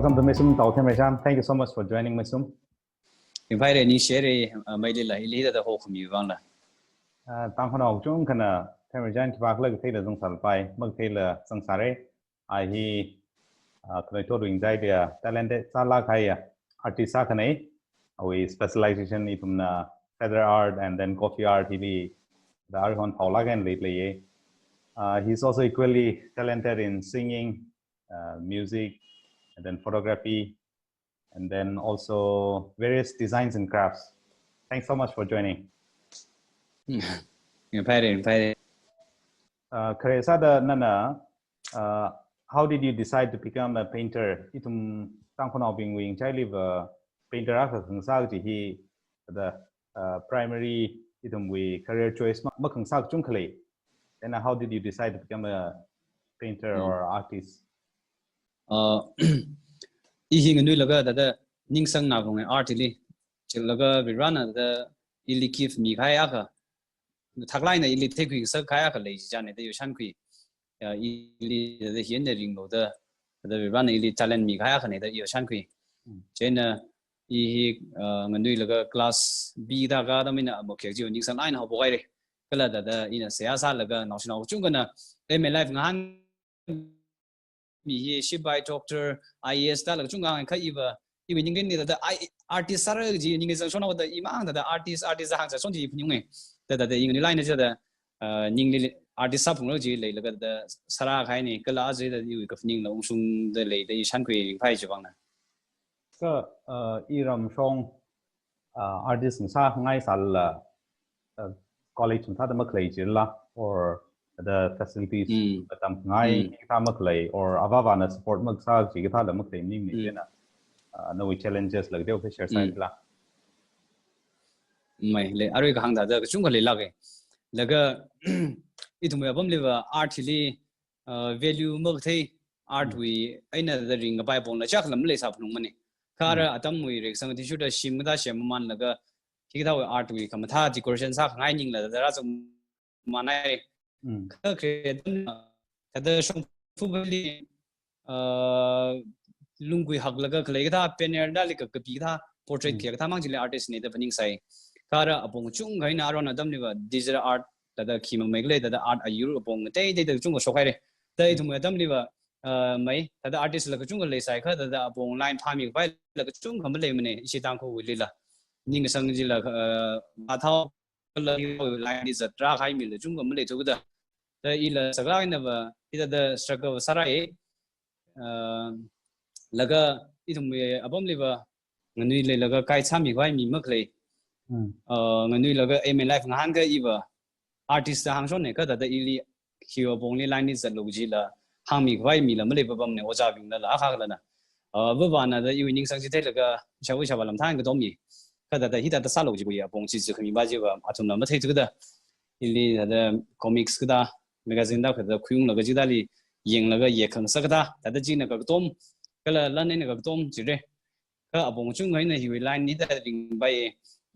Welcome to Meisum Tao Themreichan. Thank you so much for joining Meisum. Invite ni share mai le lai le da ho khmi wang la. Tangkhul học chung khana Themreichan ki bak lag thei la jong sal pai mag thei la sangsare ai hi khoi to ring dai dia talented sala khai artist sa khanai awi specialization itum na feather art and then coffee art hi the art on paula gan lately. He's also equally talented in singing, music, and then photography, and then also various designs and crafts. Thanks so much for joining. Invite. Karesa da nana, how did you decide to become a painter? Itum tangkhul bing wing chai live painter aka khang sa ji hi the primary itum we career choice ma khang sa chung khlei. Then how did you decide to become a painter or artist? Ihing nu laga da ningsang na bong art li chil laga virana da ilikif mi khaya ka thaklai na ili thekui sa khaya ka lei jane da yoshan kui ili da hien de ring lo da virana ili talent mi khaya ka ne da yoshan kui chena I ngandui laga class B da ga da mina mo khek ji ningsang line ho bogai re kala da ina siyasa laga national chung kana em life ngan mi ship by doctor IAS ta la chung gang kha iwa ning ni da artist sar ji ning sang sona da imang da artist hang sa son ji phnyung da ing ni line ja da ning ni artist sa phung ji le la da sara khai ni kala ji da yu ka phnyung la sung da le da shan kwe phai ji bang na ka iram song artist sa ngai sal college sa da maklei ji la or the facilities tam ngai ta maklei or avava na support mak sa ji ka da maklei ning ni na no challenges like the official side la mai le aroi ka hang da chung ka le la ge la ga itum ya bam le art li value mak thei art we aina da ring ba bong la chak lam le sa phung mani kara atam we rek sang ti shu da shim da shem man la ga ki da art we kam tha decoration sa ngai ning la da ra chung manai ka create da shong fu li lungui hak laga khlei ga penner da li ka pi tha portrait ke tha mang jile artist ne da baning sai kara apong chung gai na ron adam ni ba digital art da khima megle da art ayur apong te da chung so khai re dai thum adam ni ba mai da artist la chung le sai kha da apong line phami bai la chung kham le mane isi tang ko wi la ning sang ji la ba thao la line is a tra khai mi le chung kham le chu da da ila sagla ina ba ida da struggle sarai laga itum abom liba nganui le laga kai chami wai mi maklei nganui laga em life ngan ga iba artist hang son ne ka da ili hiyo bongli line is a logi la hang mi wai mi la male babam ne oja bing la akha la na ba ba na da evening sang ji te laga shawu shabalam thang ga domi ka da hita da sa logi bu ya bong ji ji khmi ba ji ba atum na ma thei ju da ili da comics ka da magazine da ka da khuyung laga ji da li yeng laga ye khang sa ka da ji na ka tom kala lan ne ka tom jire ka abong chung ngai na hi line ni da ring bai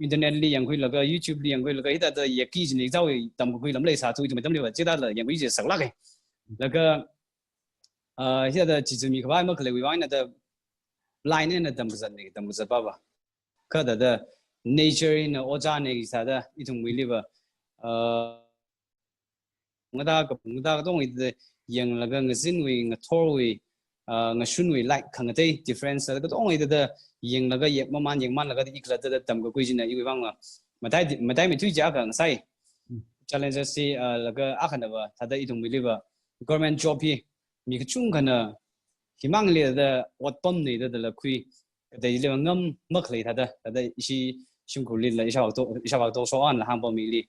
internet li yang khui laga YouTube li yang khui laga ida da ye ki ni zaw tam khui lam le sa chu ju tam le ba je da la yang khui je sak la ke laga hi da ji ji mi ka ba ma kle wi bai na da line ne tam za ba ba ka da nature in oja ne sa da I thung wi li ba ngada ka dong I yang laga ngsin wi ngathor wi nga shunwi like khangate difference da to oi da yeng laga ye man yeng man laga ikla da tam ko kuijina I wang matai mi tu ja ka sai challenges si laga akhana ba thada I thung mi liba government job hi mi chung kana himang le da wat pom ni da la kui da le ngam maklei thada isi shung ko li la isha ba to so an la hang bo mi li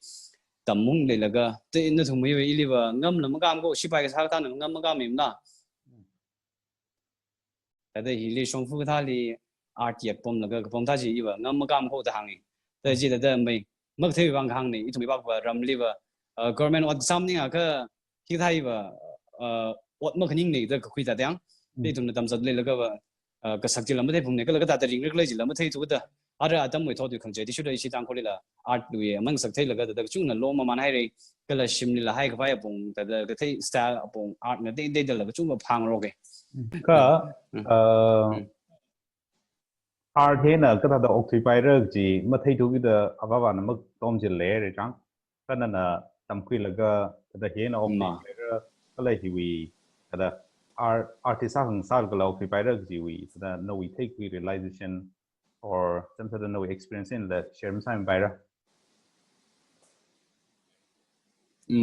tamung le laga te na thung mi wi liba ngam la magam ko sipai ka sa ta ngam magam mi na da hili shong fu tha li art ye pom la ga pom tha ji iwa ngam gam ko da hangi da ji da mai mak thei wang hang ni itumi ba ram li ba government what something ka ki thai ba what mak ning ni da khu da dang ni tum tam zat le la ga ba ka sak ji lam thei phum ne ka la ga da ring le ji lam thei chu da ara atam moi thodu khang je ti shu isi Tangkhul la art lui mang sak thei la ga da chung na lo ma man hai re kala shim la hai ka vai bong da ga thei style bong art na de de la chung ba phang ro ge ka art he na ka da occupy ra ji ma thei tu da abawa na mak tom ji le re chang kana na Tangkhul la ga da he na occupy ra kala hi wi da artist hang sal ka la occupy ra ji wi da no we take we realization or some sort of no experience in the share time by ra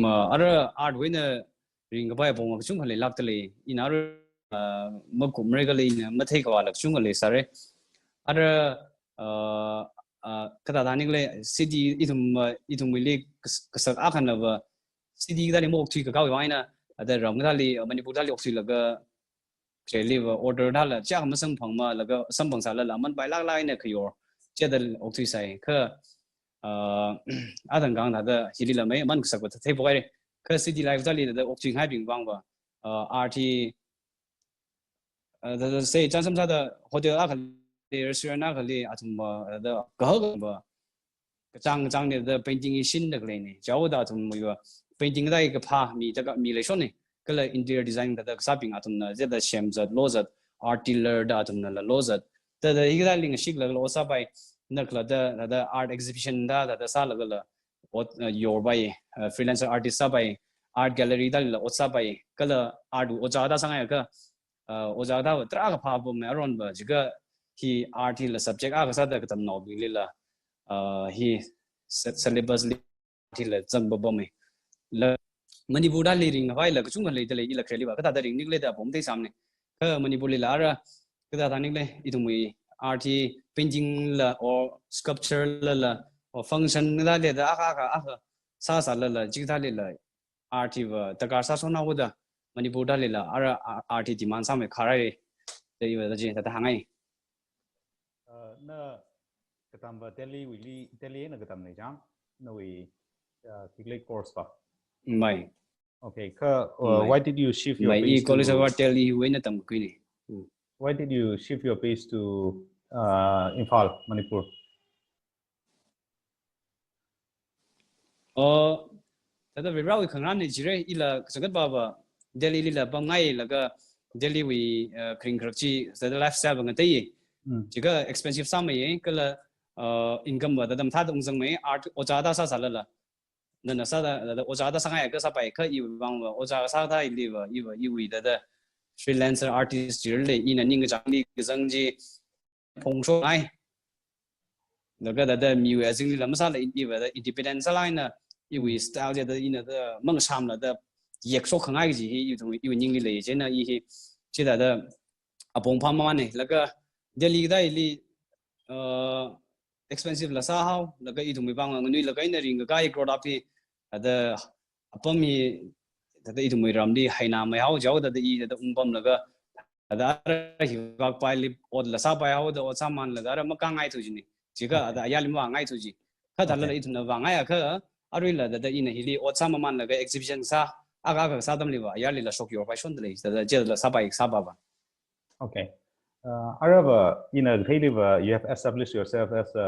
ma ara art wina ring ga bai bong chung khale lak tale ina ma kum re ga le ma thei ka lak chung le sare ara kada danik le city itum mili kasak akan ba city da ni mo thui ka ka waina ada ram ga li manipur da li oksi la ga cheli ba order da la cha ma sang phang ma la ga sam phang sa la man bai lak lai ne khyor che da oksi sai kha adan gang da hili la mai man sak ba thei bo ai kha city life da li da oksi hai bing bang ba rt da say chan sam sa da hotel akan restaurant na kali atum da ka ba chang ne da painting shin da kle ni jaw da atum mo yo painting da ka pha mi da ka mi le shon ni kala interior design da sa ping atum na je da shem za lo za art dealer da atum na lo za da igda ling shik la lo sa bai na kla da art exhibition da sa la la your bai freelancer artist sa bai art gallery da la sa bai kala art o ja da sang ya ka o ja da tra ka pha bom na ron ba jiga he art la subject aga sa da ka tam no bi la he syllabus li la jang ba bom la manipur da ring vai la chung le de le la kheli ba ka da ring nik le da bom te samne ka manipur le la ra ka da nik le idumui art painting la or sculpture la or function da le da aka sa la jig da le la art ba ta ka sa so na wo da manipur da le la ara art demand sa me khara re de ba da je da hangai na katam ba tele na katam ne jang no we kiklay course pa mai okay why did you shift your base to college of tele we na tam ku ni why did you shift your base to Imphal Manipur tada vibra we khangran ni jire ila sagat baba delhi la ba ngai la ga delhi we kring kharchi the lifestyle ba ngai jiga expensive sa mai kala income ba dam tha dong jang mai art oja da sa la na sa da oja da sang ai ka sa pai kha i bang ba oja sa da i li ba i wi da freelancer artist jir le ina ning jang li jang ji phong sho ai la ga da mi we jing li la ma sa la i ba da independent sa lai na i wi style da ina da mang sam la da yek so khang ai ji i ning li le je na i chi da apong pha ma ne la ga Delhi da ili expensive la sa how la ga i thumi bang ngui la ga ina ring ga i crowd up ada apami da i thumi ram di haina mai how jaw da i da umpam la ga ada hi ga pai li od la sa pai how da o sa man la da ma ka ngai thu ji ni jiga ada ayali ma ngai thu ji kha da la i thuna wa ngai kha arui la da ina hili od sa man la ga exhibition sa aga sa dam li wa ayali la shok your pai shon de da je la sa pai sa ba okay Araba, you know, you have established yourself as a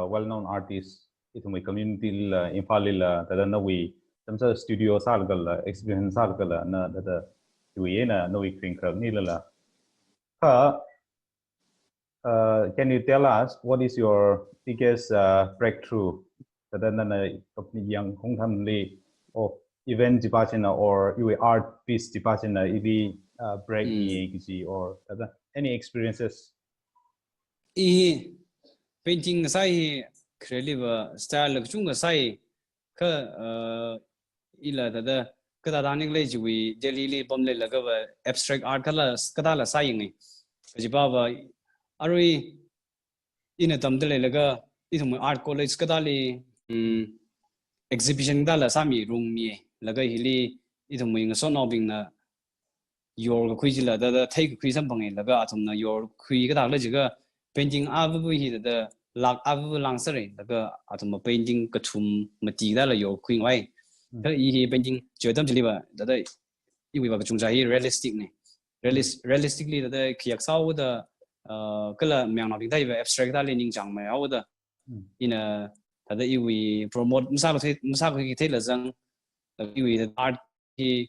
well-known artist. It's my community in Falila. That no we some sort of studio sargala, experience sargala. Na that we na no we think of nilala. Can you tell us what is your biggest breakthrough? That na young Hong Tham Li or event departure or you art piece departure ibi break or any experiences? Painting sai creative style chung sai ka ila da ka da danik le ji Delhi li bom le la ga abstract art kala ka la sai ngi ji ba ba arui ina tam de le la ga I thum art college ka da li exhibition da la sami room mi la ga hili I thum ngi so no bing na your kui la da take kui sam bang la ga atum na your kui ga da la ji ga painting avu hi da lak avu lang sare la ga atum painting ka thum ma ti da la your kui wai ka I painting je dam ji ba da I wi ba chung ja hi realistic ne realistically da khiak sau da cái là miệng nào tiếng Tây về abstract ta lên những chẳng mà áo đó ina thật là yêu promote sao có thể là rằng yêu art thì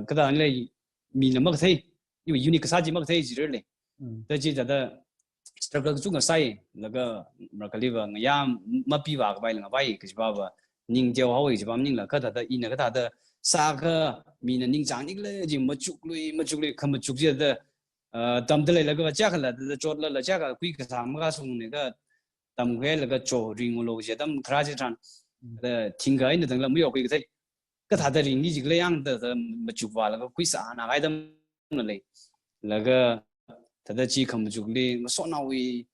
cái đó này mình là mất thấy yêu unique sao chỉ mất thấy gì rồi thế chỉ là struggle chung sai là cái liver người ya mà bị vào cái là vậy cái gì bảo nhưng điều hậu thì bảo nhưng là cái đó ina cái đó sao cái mình là những chẳng những là chỉ mà chụp lui không mà chụp gì đó tầm tới là cái chắc là chốt là chắc là quý cái thằng mà sung này cái tầm cái là cái chỗ riêng lô gì tầm khai ra thiên cái này thằng là mấy cái cái thằng riêng gì cái样的mà chụp vào là cái quý xã nào cái tầm là cái thằng chỉ không chụp đi mà số nào thì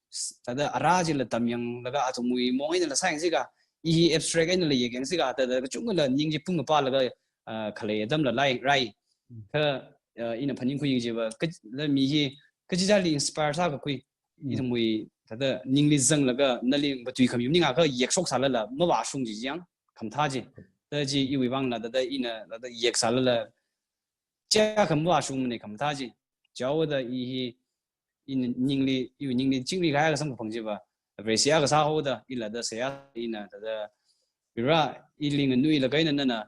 thằng ara chỉ là tầm yang là cái atom mùi mong ấy là sai gì cả ý abstract ấy là cái gì cả thằng cái chúng là những gì phun mà pa là cái khai tầm là lại right cái ina phani khu gì vậy cái là mi cái gì là inspire sao cái khu ý mùi thằng những lý dân là cái nơi liên bắt tùy không những cái yết sốc sao là mà vào sung gì vậy không tha gì thế chỉ yêu vang là thằng ina là yết sao là chắc không vào sung này không tha gì cháu là ý những lý chính lý cái sống phong gì vậy về xe cái sao hồ đó ý là đó xe ina thằng vì ra ý liên nuôi là cái này nè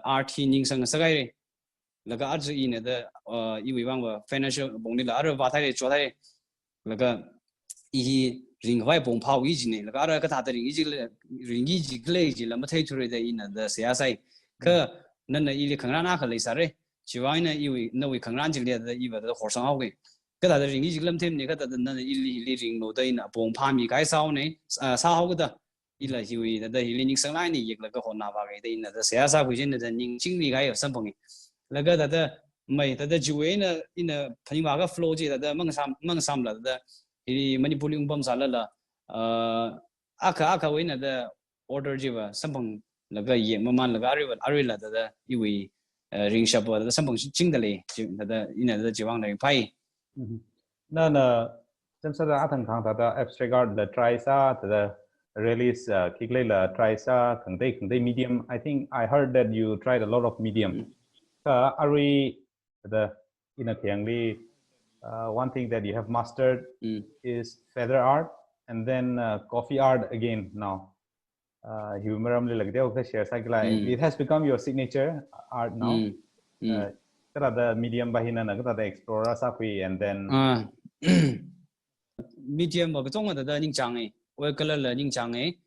art những sang cái là cái art gì này đó yêu vang và financial bổng đi là ở vào thái chỗ thái là cái ý riêng vai bổng phao ý gì này là cái ở cái thằng riêng ý gì cái gì là mất thấy thôi đấy ina đó xe sai cái nên là ý khang ra cái lấy sao đấy chỉ vào này yêu nói khang ra chỉ là ý vào đó hồ sơ học cái thằng riêng ý làm thêm này cái thằng nên là ý riêng nội đây là bổng phao mi cái sao này sao học cái đó ý là yêu đó ý những sáng nay này ý là cái hồ nào vào cái đây là xe sao cái chuyện là những chính lý cái ở sân phong là cái đó mày đó chú ý là ina phải vào cái flow gì đó mang sam là đó thì mình bù lung bấm sao là aka với là order gì vậy sân phong là cái gì mà man là cái ari là đó yêu ring shop đó sân phong chính đấy là ina đó chỉ vang này phải nên chân sát ra thằng đó abstract art là try sa đó release kích lấy là try sa khẩn đây medium. I think I heard that you tried a lot of medium. Ari the one thing that you have mastered is feather art and then coffee art again now. It has become your signature art now. The medium bahina na the explorer sakui and then medium mà cái trong đó những trang ấy oil color là những trang ấy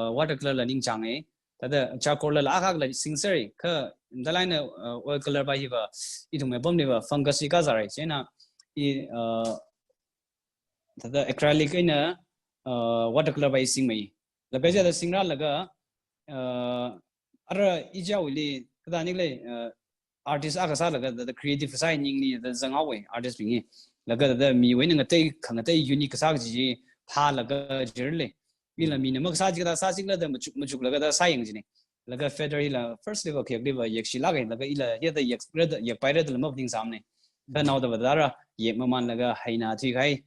water color là những trang ấy đó charcoal là khác là sincere cái đó là oil color bây giờ ít mà bấm đi vào fungus cái gì thế nào đó acrylic cái nữa water color bây sinh mấy là bây giờ là sinh ra là cái ở ý cháu đi cái đó những cái artist ác sao là cái creative side những cái đó dân học ấy artist bình là cái đó mi với những cái khang cái unique sao gì pha là cái gì đấy vì là mi nó mất sao chỉ cái sao chỉ là một chút là cái sai những gì này là cái feather là first level kia đi vào yết xí là cái là cái yết bài đó là mất tiếng sam này cái nào đó vào đó yết mà man là cái hay na thì hay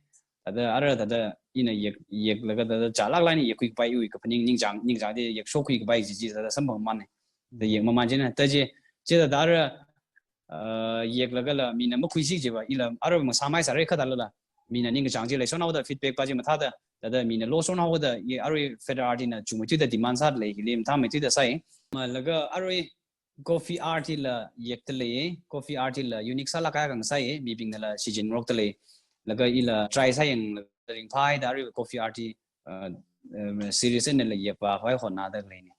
đó ở đó ina yết là cái trả lại này yết quick bài uy cái phần những dạng thì yết số quick bài gì đó sản phẩm man này thì yết mà man chứ này tới chỉ là đó yết là cái là mi nó mất quick gì vậy là ở mà sao mai sao đấy cái đó là mi nó những cái dạng chỉ là số nào đó feedback bao nhiêu mà thà đó mi nó lô số nào đó ye ở feather art này chúng mình chỉ demand sát lấy liềm tham mình chỉ là sai mà là cái ở coffee art là yết lấy coffee art là unique sao là cái sai mi bình là season rock lấy là cái là try sai yang ring pie đó coffee art series này là yết và phải hòn nào đó lấy này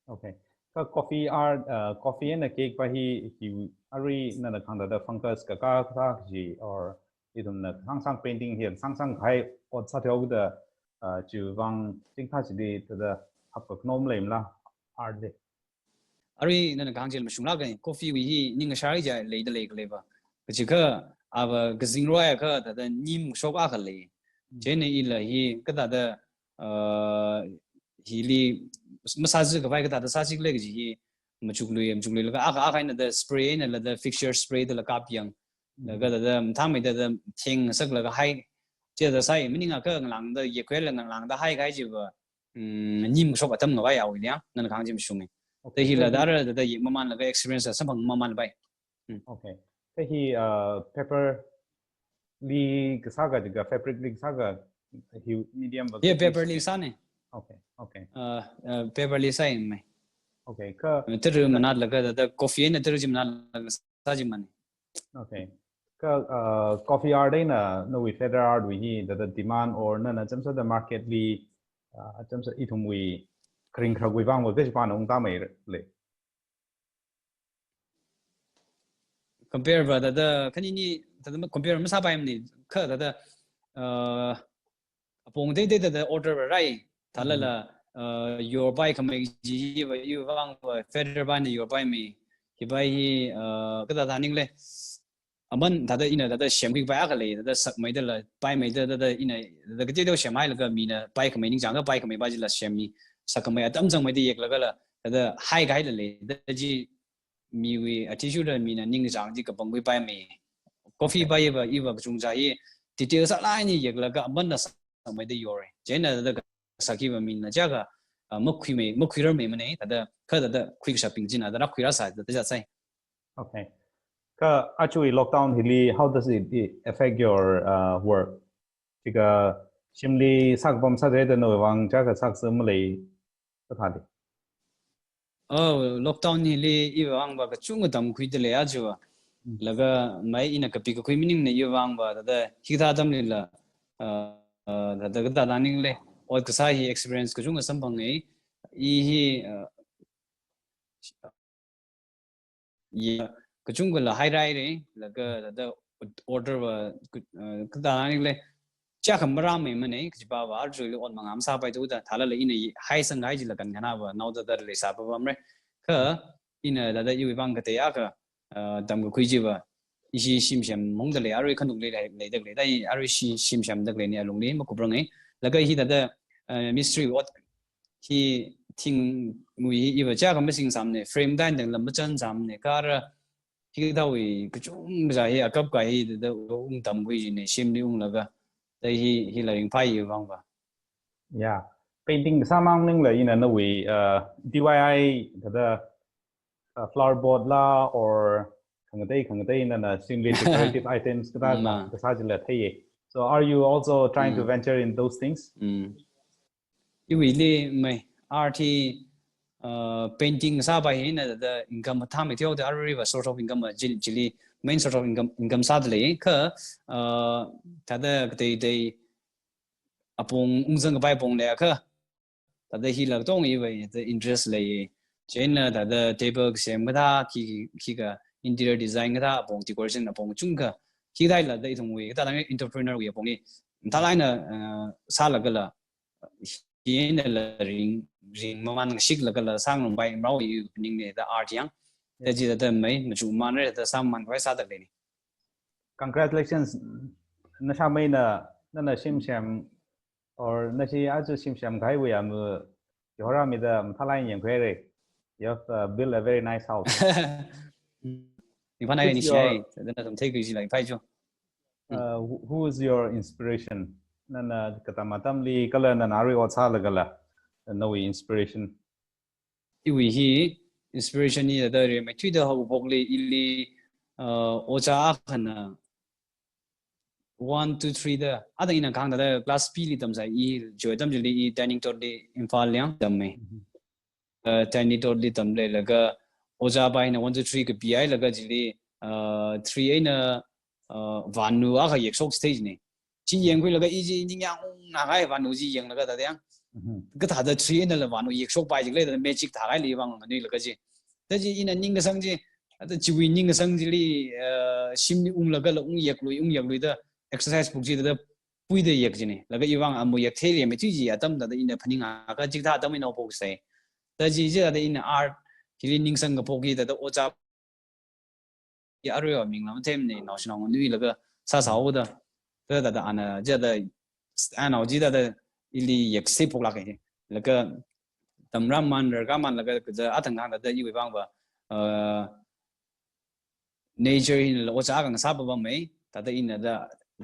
okay cái coffee art coffee này cake và hi ari na là khang đó fungus cái gì or 이런 항상 painting here 항상 가이 옷 사태오다 주방 띵타지디 더 합격 nomlemla art de ari nana gangjel ma shungla gan coffee wi ninga shari ja le de le ba chi ka aba gazing roya ka da nim shoka ka le jene ila hi ka da hi li massage ka vai ka da sa chi le ji ma chuklu ka aka na da spray na la da fixture spray da la ka piang là cái đó tham mấy đó thiên sắc là cái hay chưa được sai mình nghe cái làng đó dễ quên là làng đó hay cái gì vậy nhìn một số cái tâm nó vậy rồi nhá nên là khang chim sung này thì là đó là dễ mà man là cái experience sản phẩm mà man vậy okay thế thì paper li saga juga fabric li saga medium Yeah, paper lisa ne. Okay. Paper lisa in me. Okay, ka Teru manat laga the coffee ne teru jimna laga sajimani. Okay. Ka coffee art na no we feather art we the demand or na chamsa the market li chamsa itum we kring khra we bang wo ke pa nong ta mai le. Compare the kanini the compare masa pa ni ka the apong de order right thalala your buy kamai ji you wang feather ban your buy me ki buy ka da daning le aman da ina da shem ki buy ka le da sak mai da buy mai da ina da ke do shem hai la ga mi na buy kamai ning jang ga buy kamai ba ji la shem mi sak kamai atam jang mai de yek la ga la da hai ga le da ji mi we attitude da mi na ning jang ji ka bang we buy me coffee buy ba i ba chung ja ye details la ni yek la ga aman na mai de yore jena da saki ba min na ja ga mokhui ra me mane da ka da quick shopping jina da quick ra sa da ja sai. Okay. Ka actually lockdown hili how does it affect your work? Jika simli sak bom sa de no wang ja ka sak sem le ka tha de. Lockdown hili i wang ba ka chung dam khui de le a jo laga mai ina ka pi ka khui mining ne i wang ba da hi tha dam le la da daning le or ka sa hi experience ka chung sam bang ei i hi ya ka chung la hai rai re laga da order ba ka daning le cha kham ra me mane ka ba ba ju le on mangam sa pai tu da thala le ina hai sang hai ji la kan kana ba nau da le sa ba bam re ka ina da i bang ka te ya ka dam ka khui ji ba i si sim sham mong da le ari khan duk le da le dai ari si sim sham da le ni alung le ma ku brang ei la ga hi da mystery what hi thing mui i ba cha ka ma sing sam ne frame dan dang lam chan sam ne ka ra hi da wi ka chung ja hi akap ka hi da dam wi ji ne sim ni la ga dai hi la ring phai yu bang ba. Yeah, painting samang ning le ina no we DIY the flower board la or khang dei na simply decorative items ka ka sa jile thai. So are you also trying to venture in those things? I wi le mai art painting sa ba hi na da income tha me thyo da ari ba source of income jili main source of income sa de le ka ta da dei apong ungzang bai pong le ka ta da hi la tong i bai the interest le chen na da table sem ga ki ga interior design ga apong decoration apong chung ka ki dai la dai thong we ta da entrepreneur we apong ni ta lai na sa la ga la hi na la ring ma man shik la ga la sang long bai mao yu ning ne da art yang da ji da mai ma chu man re da sam man bai sa da le ni. Congratulations na sa mai na sim sham or na si aju sim sham gai we am yora mi da thalai yang khwe re. You have built a very nice house. Who is your inspiration? Nana katamatam li kala na nari otsa lagala no inspiration. Iwi hi inspiration ni da re mai thui da ho bokle ili ocha khana 1 2 3 da ada ina khang da class p li tam sai I joy tam li I dining to li infal yang tam me dining to li tam le laga ocha bai na 1 2 3 ka pi laga jili 3 aina vanu a ka yek sok stage ni chi yeng khoi laga I ji ning yang na gai vanu ji yeng laga da yang ka tha da 3 aina la vanu yek sok bai ji le da magic tha gai li wang ni laga ji da ji ina ning da sang ji da ji wi ning da sang ji li sim ni laga la yek lui da exercise book ji da pui de yek ji ni laga I wang amu yek the le me chi ji atam da ina phani nga ka ji tha da me no book sai da ji da ina art ji ning sang ga phoki da ocha I area ming lam them ne no shnong nui laga sa sa da da ana ja da ana ji da ili yek se phok la ke laga tamram man ga man laga ja athang ga da I we bang ba nature in lo cha ga sa ba mai ta da ina da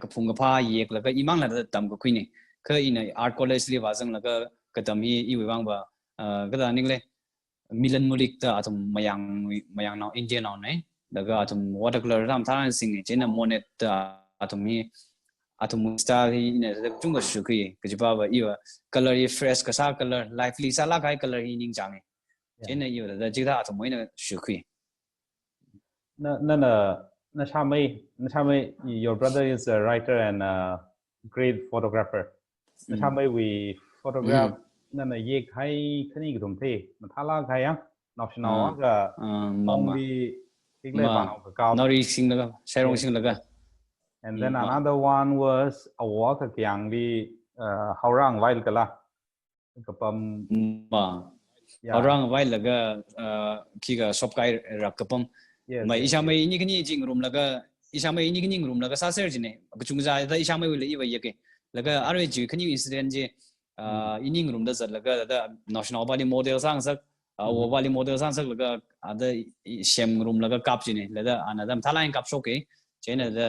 ka phung ga pha yek laga imang la da tam ga khuini ka ina art college li wa jang laga ka tam I we bang ba ga da ning le milan mulik da atum mayang na Indian on nei daga atum watercolor ram tharan sing chena monet atom style ina da chung ga shu ki ke ba ba iwa color fresh ka sa color lively sa la kai color ning jang chena iwa da ji da atom ina shu ki na Shamai, your brother is a writer and a great photographer. Na Shamai we photograph na ye khai khani gum the na thala khai national ga only tigle banao ka ka nori sing la serong sing la and then another one was a walk a kyang di haurang wail kala kapam haurang wail la ga ki ga shop kai rak kapam mai ishamai ni kini jing room laga ishamai ni kini room laga sa ser jine chung ja da ishamai le iwa yeke laga arwe ji kini incident je ining room da zat laga da national body model sang sak wo body model sang sak laga ada shem room laga kap jine lada anadam thalain kap shoke chena da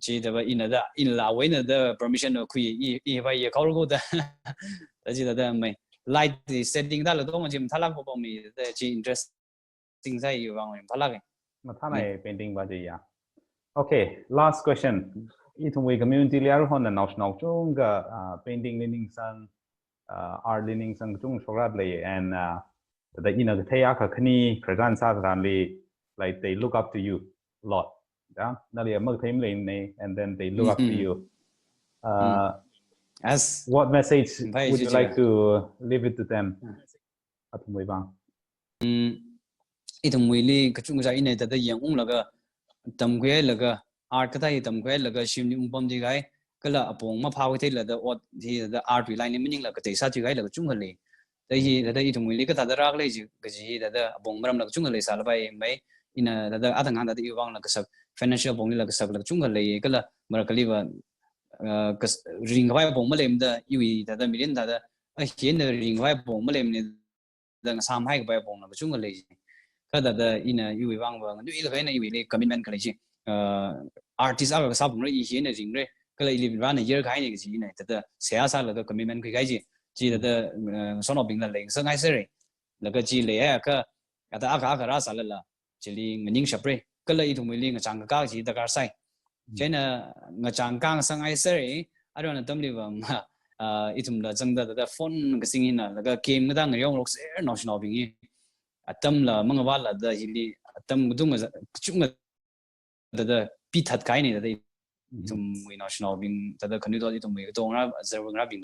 ji da ba ina da in la we na da permission no kui I ba ye kaul go da da ji da mai light setting da la dong jim thalak bo mi da ji interest things I you wrong palage mathana painting ba ya okay last question itong we community liar hon na national chung ga painting learning sang art learning sang chung sorat le and the ina ga thaya ka khani khran sa ran le like they look up to you a lot yeah na le mag them le ne and then they look up to you as what message would you like to leave it to them atong we bang itong wili kachung sa ina tada yang laga tamkwe laga art kata tamkwe laga shimni umpam di gai kala apong ma phaw the la da ot thi da art wi line meaning la ka te sa chi gai la chung hale da hi da itong wili ka tada rak le ji ka ji da apong maram la chung hale sa la bai mai ina da atang han da iwang la ka sak financial bong la ka sak la chung hale kala mar kali ba ka ring bai apong malem da iwi da million da a hien da ring bai apong malem ne da sam hai bai apong la chung hale kada da ina iwi wang wang du ila kaina iwi le commitment kale ji artist aga sa bung re I hien ring re kala ili ran year kai ne ji ina da sia sa la da commitment kai ji da sono bing la leng sa ngai se re la ka ji le ya ka da aka ra sa la ji li ngning shapre kala I thum li ngachang ka ji da ka sai chena ngachang kang sa ngai se re aron na tam li ba itum da jang da phone ka singin na la ka game da ngayong lok se national bing atam la mangwa la da hili atam dung chung da pithat kai ni da itum we national bing da khani do itum we dong ra observe ra bing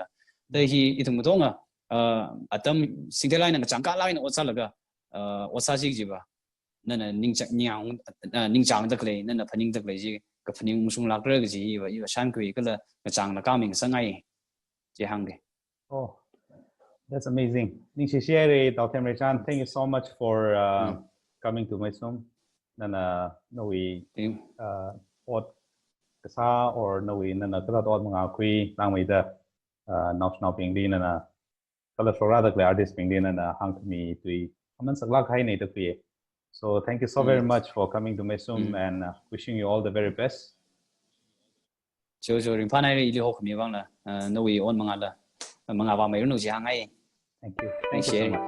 da hi itum dong atam single line na changka line osa laga osa ji ba nana ning chang da kle nana phaning da kle ji ka phaning musung lak ra ji ba I shan kwe kala chang na ka ming sangai ji hang de oh that's amazing. Themreichan, thank you so much for coming to Meisum. Nana no we what kasa or no we nana kala dot mga kui lang we da national ping din nana kala flora da artist ping din nana hang mi tui aman sagla khai nei da kui. So thank you so very much for coming to Meisum and wishing you all the very best. Jo ring panai ili hok mi wang la no we on mga la mga ba mai no ji hang ai Thank you so much.